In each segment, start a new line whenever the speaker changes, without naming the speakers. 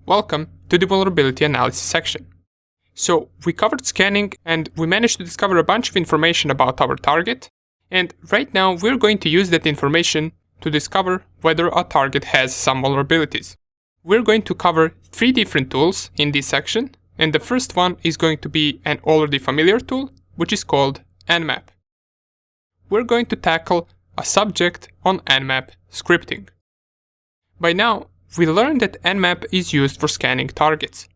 Welcome to the vulnerability analysis section. So we covered scanning and we managed to discover a bunch of information about our target, and right now we're going to use that information to discover whether a target has some vulnerabilities. We're going to cover 3 different tools in this section, and the first one is going to be an already familiar tool, which is called Nmap. We're going to tackle a subject on Nmap scripting. By now, we learned that Nmap is used for scanning targets.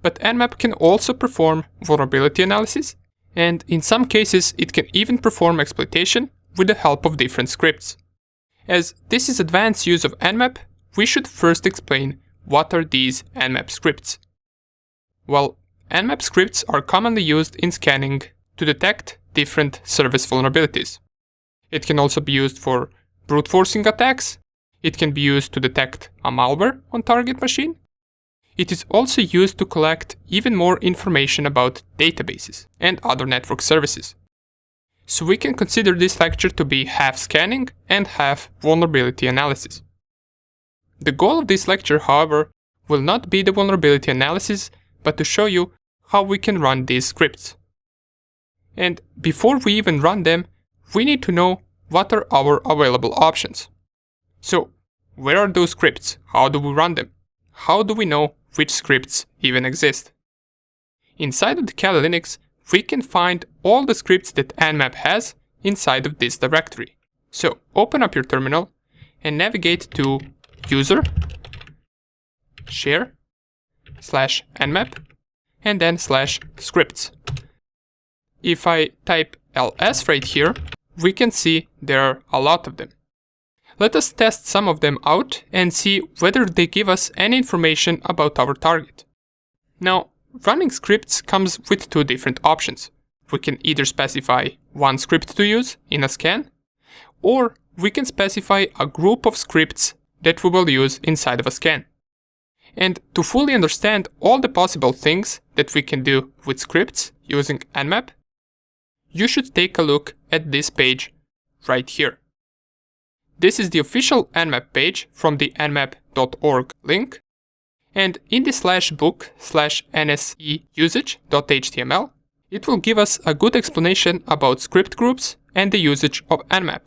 But Nmap can also perform vulnerability analysis, and in some cases it can even perform exploitation with the help of different scripts. As this is advanced use of Nmap, we should first explain what are these Nmap scripts. Well, Nmap scripts are commonly used in scanning to detect different service vulnerabilities. It can also be used for brute forcing attacks. It can be used to detect a malware on target machine. It is also used to collect even more information about databases and other network services. So we can consider this lecture to be half scanning and half vulnerability analysis. The goal of this lecture, however, will not be the vulnerability analysis, but to show you how we can run these scripts. And before we even run them, we need to know what are our available options. So, where are those scripts? How do we run them? How do we know which scripts even exist? Inside of the Kali Linux, we can find all the scripts that Nmap has inside of this directory. So, open up your terminal and navigate to user, share, /nmap, and then /scripts. If I type ls right here, we can see there are a lot of them. Let us test some of them out and see whether they give us any information about our target. Now, running scripts comes with 2 different options. We can either specify one script to use in a scan, or we can specify a group of scripts that we will use inside of a scan. And to fully understand all the possible things that we can do with scripts using Nmap, you should take a look at this page right here. This is the official Nmap page from the nmap.org link, and in the /book/nseusage.html, it will give us a good explanation about script groups and the usage of Nmap.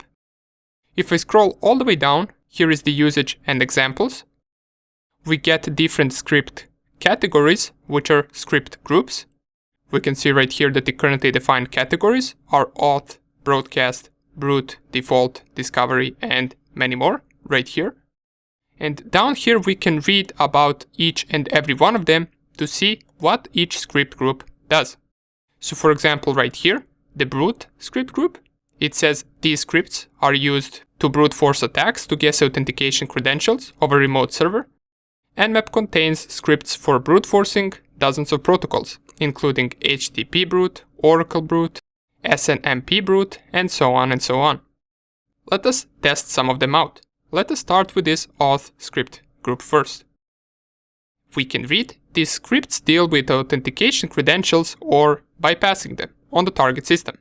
If I scroll all the way down, here is the usage and examples. We get different script categories, which are script groups. We can see right here that the currently defined categories are auth, broadcast, brute, default, discovery, and many more right here. And down here we can read about each and every one of them to see what each script group does. So for example right here, the brute script group, it says these scripts are used to brute force attacks to guess authentication credentials of a remote server. Nmap contains scripts for brute forcing dozens of protocols, including HTTP brute, Oracle brute, SNMP brute, and so on and so on. Let us test some of them out. Let us start with this auth script group first. We can read these scripts deal with authentication credentials or bypassing them on the target system.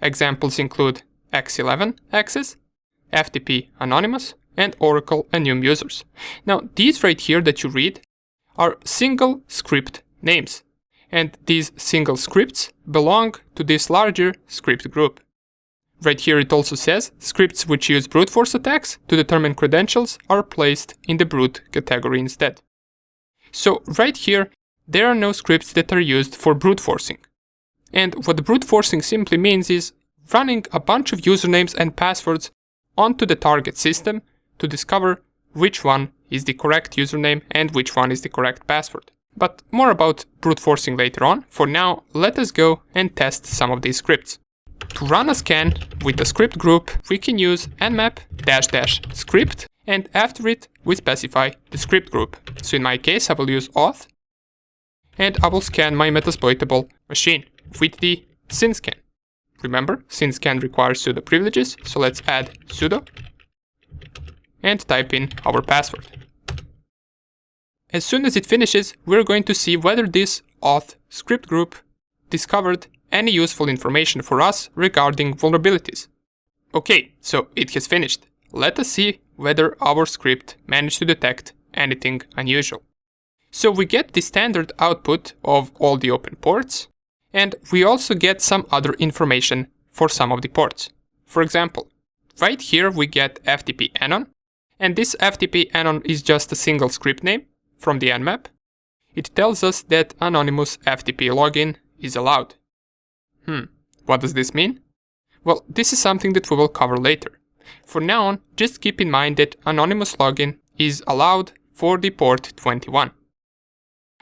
Examples include X11 access, FTP anonymous, and Oracle enum users. Now these right here that you read are single script names. And these single scripts belong to this larger script group. Right here it also says scripts which use brute force attacks to determine credentials are placed in the brute category instead. So right here there are no scripts that are used for brute forcing. And what brute forcing simply means is running a bunch of usernames and passwords onto the target system to discover which one is the correct username and which one is the correct password. But more about brute forcing later on. For now, let us go and test some of these scripts. To run a scan with a script group, we can use nmap --script, and after it, we specify the script group. So in my case, I will use auth, and I will scan my metasploitable machine with the synscan. Remember, synscan requires sudo privileges, so let's add sudo and type in our password. As soon as it finishes, we're going to see whether this auth script group discovered any useful information for us regarding vulnerabilities. Okay, so it has finished. Let us see whether our script managed to detect anything unusual. So we get the standard output of all the open ports, and we also get some other information for some of the ports. For example, right here we get FTP anon, and this FTP anon is just a single script name from the Nmap. It tells us that anonymous FTP login is allowed. What does this mean? Well, this is something that we will cover later. For now on, just keep in mind that anonymous login is allowed for the port 21.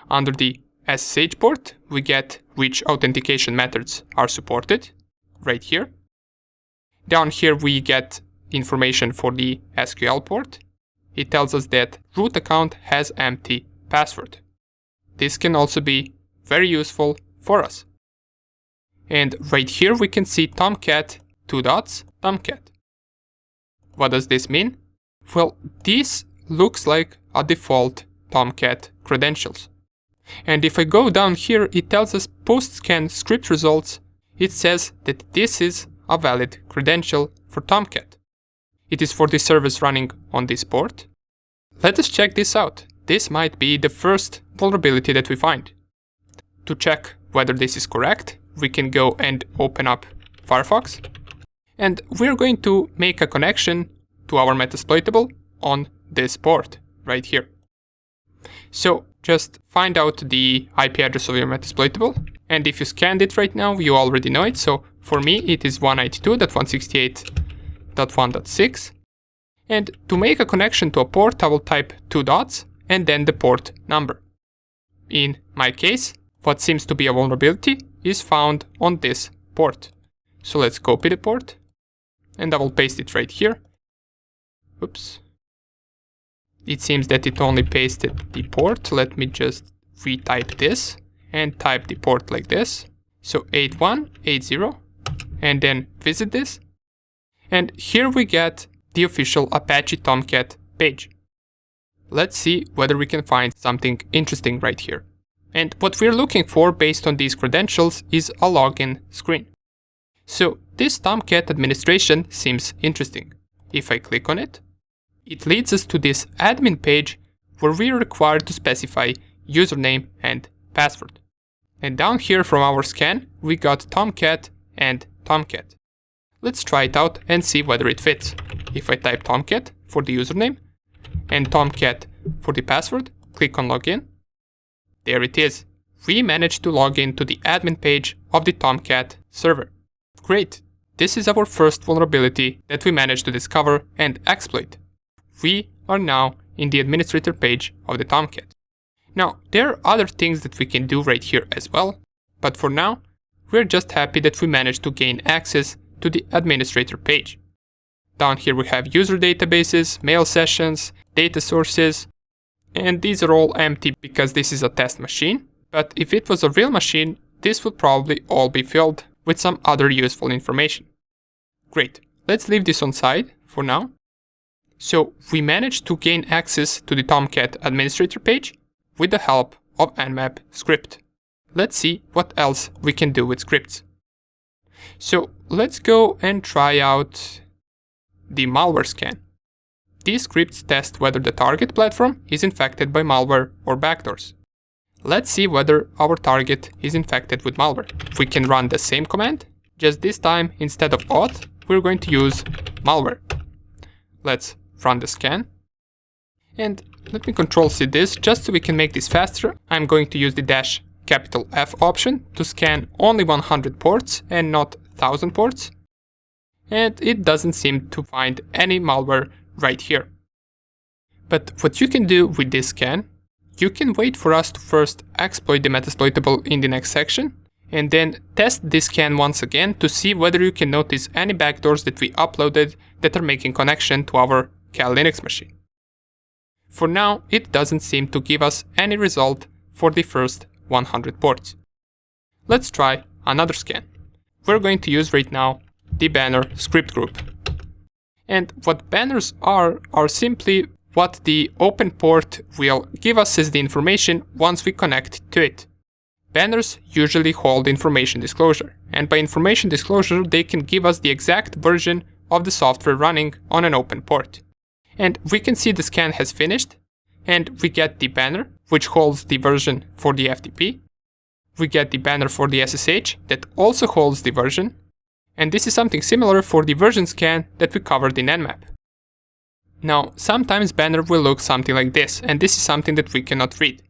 Under the SSH port, we get which authentication methods are supported, right here. Down here we get information for the SQL port. It tells us that root account has empty password. This can also be very useful for us. And right here we can see Tomcat, Tomcat. What does this mean? Well, this looks like a default Tomcat credentials. And if I go down here, it tells us post-scan script results. It says that this is a valid credential for Tomcat. It is for the service running on this port. Let us check this out. This might be the first vulnerability that we find. To check whether this is correct, we can go and open up Firefox. And we're going to make a connection to our Metasploitable on this port right here. So just find out the IP address of your Metasploitable. And if you scanned it right now, you already know it. So for me, it is 192.168.1.6. And to make a connection to a port, I will type 2 dots and then the port number. In my case, what seems to be a vulnerability is found on this port. So let's copy the port and I will paste it right here. Oops. It seems that it only pasted the port. Let me just retype this and type the port like this. So 8180 and then visit this. And here we get the official Apache Tomcat page. Let's see whether we can find something interesting right here. And what we're looking for based on these credentials is a login screen. So this Tomcat administration seems interesting. If I click on it, it leads us to this admin page where we are required to specify username and password. And down here from our scan, we got Tomcat and Tomcat. Let's try it out and see whether it fits. If I type Tomcat for the username and Tomcat for the password, click on login. There it is. We managed to log in to the admin page of the Tomcat server. Great. This is our first vulnerability that we managed to discover and exploit. We are now in the administrator page of the Tomcat. Now, there are other things that we can do right here as well, but for now, we're just happy that we managed to gain access to the administrator page. Down here we have user databases, mail sessions, data sources, and these are all empty because this is a test machine. But if it was a real machine, this would probably all be filled with some other useful information. Great, let's leave this on side for now. So we managed to gain access to the Tomcat administrator page with the help of Nmap script. Let's see what else we can do with scripts. So let's go and try out the malware scan. These scripts test whether the target platform is infected by malware or backdoors. Let's see whether our target is infected with malware. We can run the same command, just this time instead of auth, we're going to use malware. Let's run the scan. And let me Control-C this just so we can make this faster. I'm going to use the -F option to scan only 100 ports and not 1000 ports. And it doesn't seem to find any malware right here. But what you can do with this scan, you can wait for us to first exploit the Metasploitable in the next section, and then test this scan once again to see whether you can notice any backdoors that we uploaded that are making connection to our Cal Linux machine. For now, it doesn't seem to give us any result for the first 100 ports. Let's try another scan. We're going to use right now the banner script group. And what banners are simply what the open port will give us as the information once we connect to it. Banners usually hold information disclosure, and by information disclosure they can give us the exact version of the software running on an open port. And we can see the scan has finished, and we get the banner which holds the version for the FTP. We get the banner for the SSH that also holds the version. And this is something similar for the version scan that we covered in Nmap. Now, sometimes banner will look something like this, and this is something that we cannot read.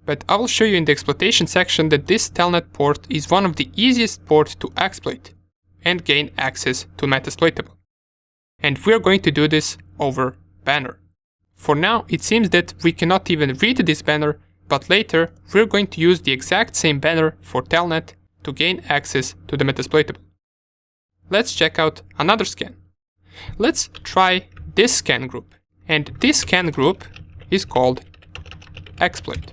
But I will show you in the exploitation section that this telnet port is one of the easiest ports to exploit and gain access to Metasploitable. And we are going to do this over banner. For now, it seems that we cannot even read this banner, but later we're going to use the exact same banner for telnet to gain access to the Metasploitable. Let's check out another scan. Let's try this scan group, and this scan group is called exploit.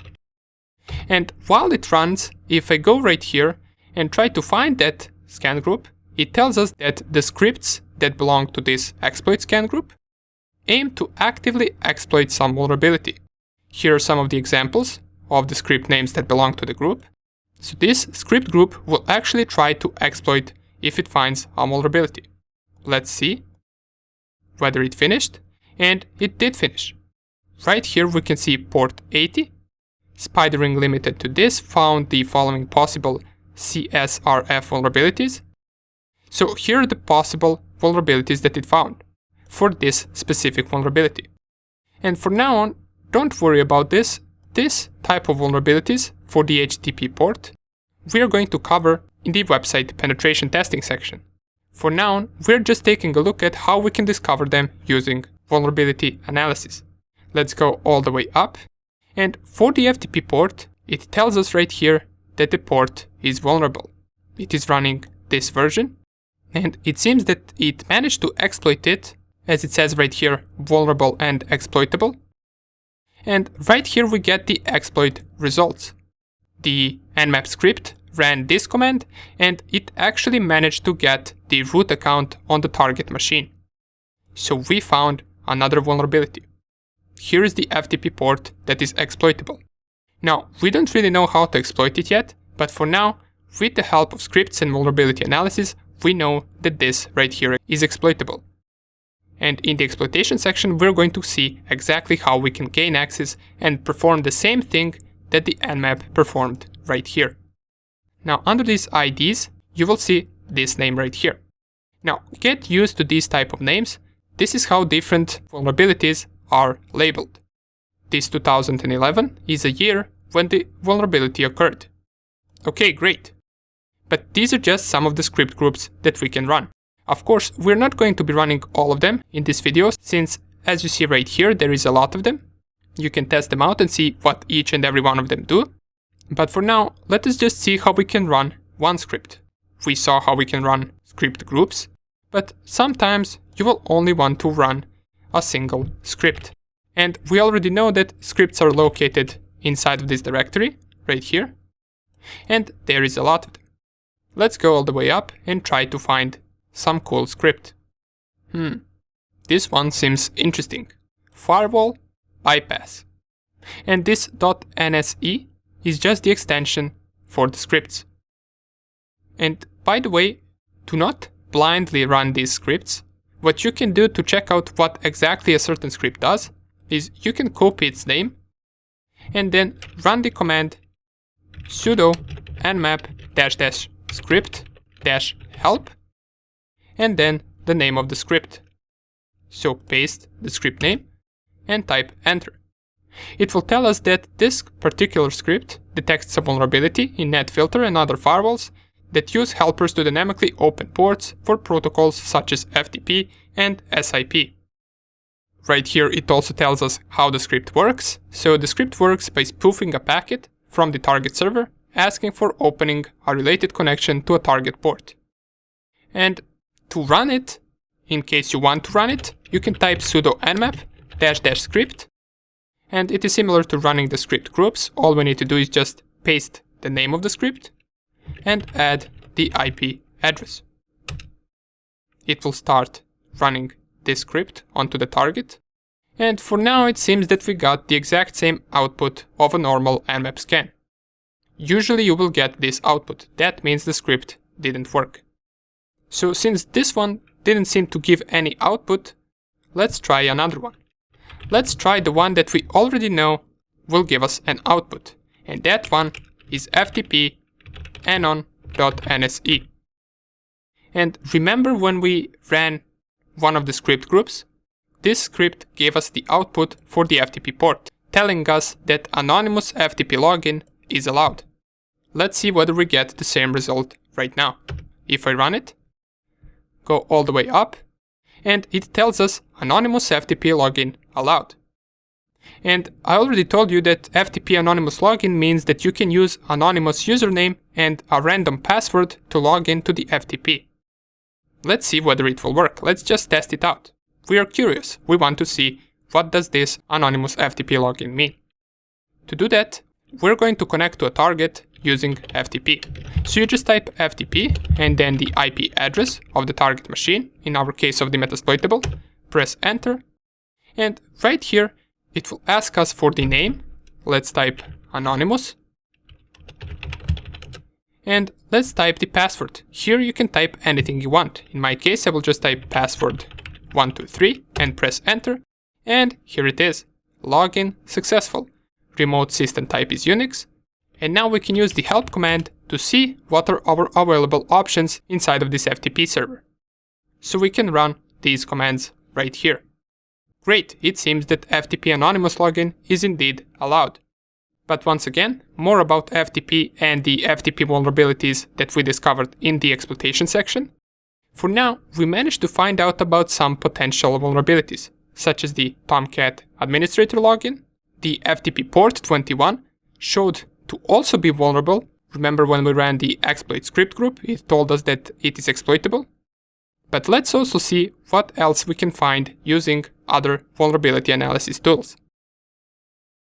And while it runs, if I go right here and try to find that scan group, it tells us that the scripts that belong to this exploit scan group aim to actively exploit some vulnerability. Here are some of the examples of the script names that belong to the group. So this script group will actually try to exploit if it finds a vulnerability. Let's see whether it finished, and it did finish. Right here we can see port 80. Spidering limited to this found the following possible CSRF vulnerabilities. So here are the possible vulnerabilities that it found for this specific vulnerability. And from now on, don't worry about this type of vulnerabilities for the HTTP port we are going to cover in the website penetration testing section. For now, we're just taking a look at how we can discover them using vulnerability analysis. Let's go all the way up. And for the FTP port, it tells us right here that the port is vulnerable. It is running this version, and it seems that it managed to exploit it, as it says right here, vulnerable and exploitable. And right here we get the exploit results. The Nmap script ran this command, and it actually managed to get the root account on the target machine. So we found another vulnerability. Here is the FTP port that is exploitable. Now, we don't really know how to exploit it yet, but for now, with the help of scripts and vulnerability analysis, we know that this right here is exploitable. And in the exploitation section, we're going to see exactly how we can gain access and perform the same thing that the Nmap performed right here. Now, under these IDs, you will see this name right here. Now, get used to these type of names. This is how different vulnerabilities are labeled. This 2011 is a year when the vulnerability occurred. Okay, great. But these are just some of the script groups that we can run. Of course, we're not going to be running all of them in this video, since as you see right here, there is a lot of them. You can test them out and see what each and every one of them do. But for now, let us just see how we can run one script. We saw how we can run script groups, but sometimes you will only want to run a single script. And we already know that scripts are located inside of this directory, right here. And there is a lot of them. Let's go all the way up and try to find some cool script. This one seems interesting. Firewall bypass. And this .nse is just the extension for the scripts. And by the way, do not blindly run these scripts. What you can do to check out what exactly a certain script does is you can copy its name and then run the command sudo nmap --script -help and then the name of the script. So paste the script name and type enter. It will tell us that this particular script detects a vulnerability in NetFilter and other firewalls that use helpers to dynamically open ports for protocols such as FTP and SIP. Right here it also tells us how the script works. So the script works by spoofing a packet from the target server, asking for opening a related connection to a target port. And to run it, in case you want to run it, you can type sudo nmap --script. And it is similar to running the script groups. All we need to do is just paste the name of the script and add the IP address. It will start running this script onto the target. And for now it seems that we got the exact same output of a normal Nmap scan. Usually you will get this output. That means the script didn't work. So since this one didn't seem to give any output, let's try another one. Let's try the one that we already know will give us an output, and that one is ftp anon.nse. And remember when we ran one of the script groups? This script gave us the output for the FTP port, telling us that anonymous FTP login is allowed. Let's see whether we get the same result right now. If I run it, go all the way up, and it tells us anonymous FTP login allowed. And I already told you that FTP anonymous login means that you can use anonymous username and a random password to log into the FTP. Let's see whether it will work. Let's just test it out. We are curious. We want to see what does this anonymous FTP login mean. To do that, we're going to connect to a target using FTP. So you just type FTP and then the IP address of the target machine, in our case of the Metasploitable, press enter, and right here it will ask us for the name. Let's type anonymous, and let's type the password. Here you can type anything you want. In my case, I will just type password 123 and press enter, and here it is. Login successful. Remote system type is Unix, and now we can use the help command to see what are our available options inside of this FTP server. So we can run these commands right here. Great, it seems that FTP anonymous login is indeed allowed. But once again, more about FTP and the FTP vulnerabilities that we discovered in the exploitation section. For now, we managed to find out about some potential vulnerabilities, such as the Tomcat administrator login. The FTP port 21 showed to also be vulnerable. Remember when we ran the exploit script group, it told us that it is exploitable. But let's also see what else we can find using other vulnerability analysis tools.